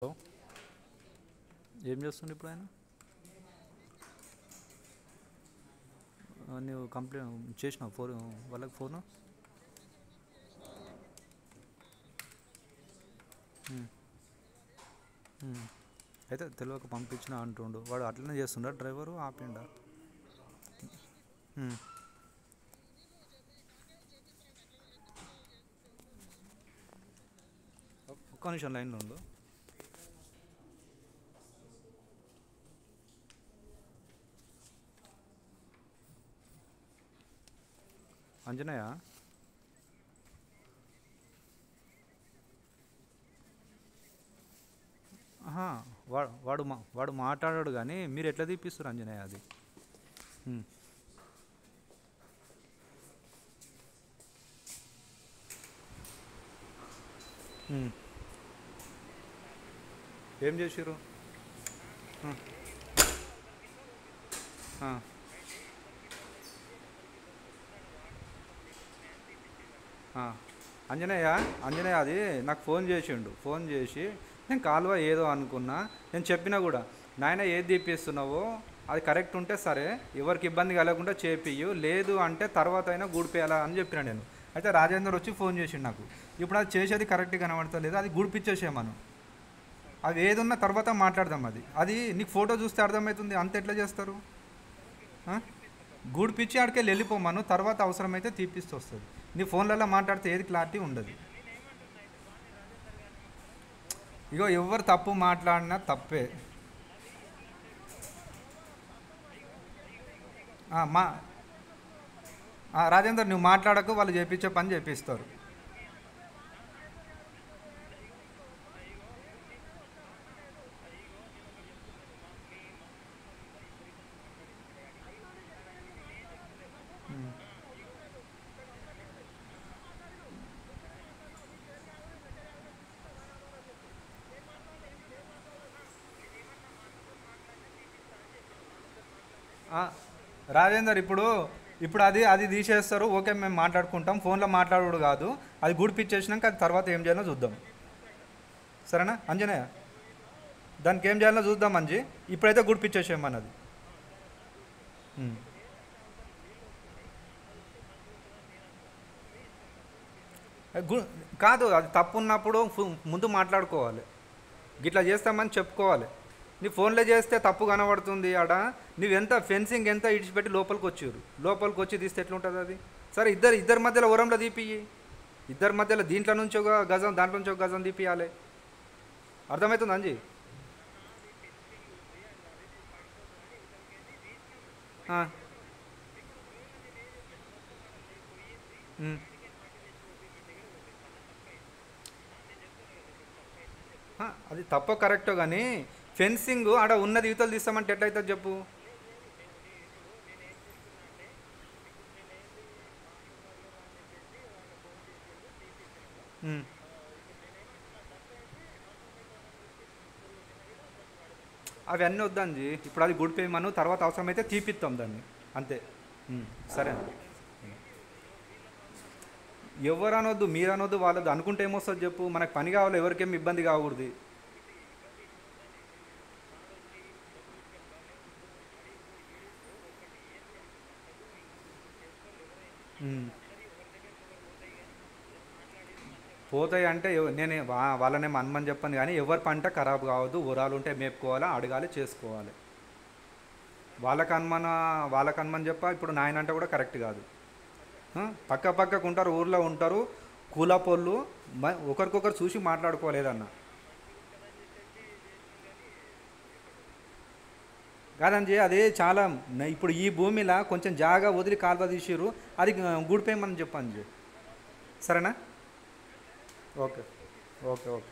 Hello. ఏం చేస్తుండే ఇప్పుడు ఆయన? నువ్వు కంప్లైంట్ చేసినావు ఫోన్ వాళ్ళకి ఫోను? ఉమ్, ఉమ్. అయితే తెలియక పంపించిన అంటుండు వాడు. అట్లనే చేస్తుండా డ్రైవరు? ఆపిండా? ఉమ్. ఒక్క నిమిషం లైన్లో ఉండు. అంజనయ్య. ఆహా. వాడు మాట్లాడాడు కానీ మీరు ఎట్లా తీపిస్తారు అంజనయ్య అది? ఉమ్, ఉమ్. ఏం చేసిర్రు? ఆ, ఆ. ఆ. అంజనేయ, అంజనేయ అది నాకు ఫోన్ చేసిండు. ఫోన్ చేసి నేను కాలువ ఏదో అనుకున్నా. నేను చెప్పినా కూడా, నాయన ఏది తీపిస్తున్నావో అది కరెక్ట్ ఉంటే సరే, ఎవరికి ఇబ్బంది కలగకుండా చేపియ్యు, లేదు అంటే తర్వాత అయినా గూడిపేయాలా అని చెప్పిన నేను. అయితే రాజేందర్ వచ్చి ఫోన్ చేసిండు నాకు. ఇప్పుడు అది చేసేది కరెక్ట్గా కనబడతలేదు, అది గూడిపిచ్చేసేయమను. అది ఏదున్నా తర్వాత మాట్లాడదాం. అది అది నీకు ఫోటో చూస్తే అర్థమవుతుంది. అంత ఎట్లా చేస్తారు? ఆ? గూడిపిచ్చి ఆడికెళ్ళి వెళ్ళిపోమను, తర్వాత అవసరమైతే తీపిస్తూ వస్తుంది. నీ ఫోన్లలో మాట్లాడితే ఏది క్లారిటీ ఉండదు. ఇగో ఎవరు తప్పు మాట్లాడినా తప్పే. మా రాజేందర్, నువ్వు మాట్లాడకు, వాళ్ళు చేపించే పని చేపిస్తారు. ఆ, రాజేందర్, ఇప్పుడు ఇప్పుడు అది అది తీసేస్తారు. ఓకే, మేము మాట్లాడుకుంటాం. ఫోన్లో మాట్లాడు కాదు, అది గుడిపిచ్చేసినాక అది తర్వాత ఏం చేయాలో చూద్దాం. సరేనా అంజనేయ? దానికి ఏం చేయాలో చూద్దాం అంజీ. ఇప్పుడైతే గుడిపిచ్చేసేయమన్నది. ఉమ్. గు- కాదు, అది తప్పు ఉన్నప్పుడు ముందు మాట్లాడుకోవాలి. గిట్లా చేస్తామని చెప్పుకోవాలి. నీ ఫోన్లో చేస్తే తప్పు కనబడుతుంది ఆడ. నువ్వెంత ఫెన్సింగ్ ఎంత ఇడిచిపెట్టి లోపలికి వచ్చారు, లోపలికి వచ్చి తీస్తే ఎట్లుంటుంది అది? సరే, ఇద్దరు ఇద్దరి మధ్యలో ఓరంలో తీపియ్యి. ఇద్దరి మధ్యలో దీంట్లో నుంచి ఒక గజం, దాంట్లో నుంచి ఒక గజం తీపియాలి. అర్థమవుతుంది అంజీ? ఆ, ఉమ్. అది తప్ప కరెక్టో కానీ ఫెన్సింగ్ ఆడ ఉన్నది యువతలు తీస్తామంటే ఎట్లయితుంది చెప్పు? ఉమ్. అవన్నీ వద్దంజీ. ఇప్పుడు అది గుడ్ పేమను, తర్వాత అవసరమైతే తీపిస్తాం దాన్ని. అంతే. ఉమ్. సరే అండి. ఎవరు అనొద్దు, మీరు అనొద్దు, వాళ్ళది అనుకుంటే ఏమొస్తుంది చెప్పు? మనకు పని కావాలి, ఎవరికేం ఇబ్బంది కాకూడదు. ఉమ్. పోతాయి అంటే నేను వాళ్ళనేమో అనమని చెప్పాను కానీ ఎవరి పంట ఖరాబ్ కావద్దు. ఊరాలు ఉంటే మేపుకోవాలా, అడగాలి, చేసుకోవాలి. వాళ్ళకి అనుమాన వాళ్ళకి అనుమని చెప్ప ఇప్పుడు నాయన అంటే కూడా కరెక్ట్ కాదు. పక్క పక్కకు ఉంటారు, ఊర్లో ఉంటారు, కూలపోళ్ళు. ఒకరికొకరు చూసి మాట్లాడుకోలేదన్న. కాదంజీ, అదే చాలా ఇప్పుడు ఈ భూమిలో కొంచెం జాగా వదిలి కాలువ తీసిర్రు, అది గూడిపోయమని చెప్పండి. సరేనా? Okay, okay, okay.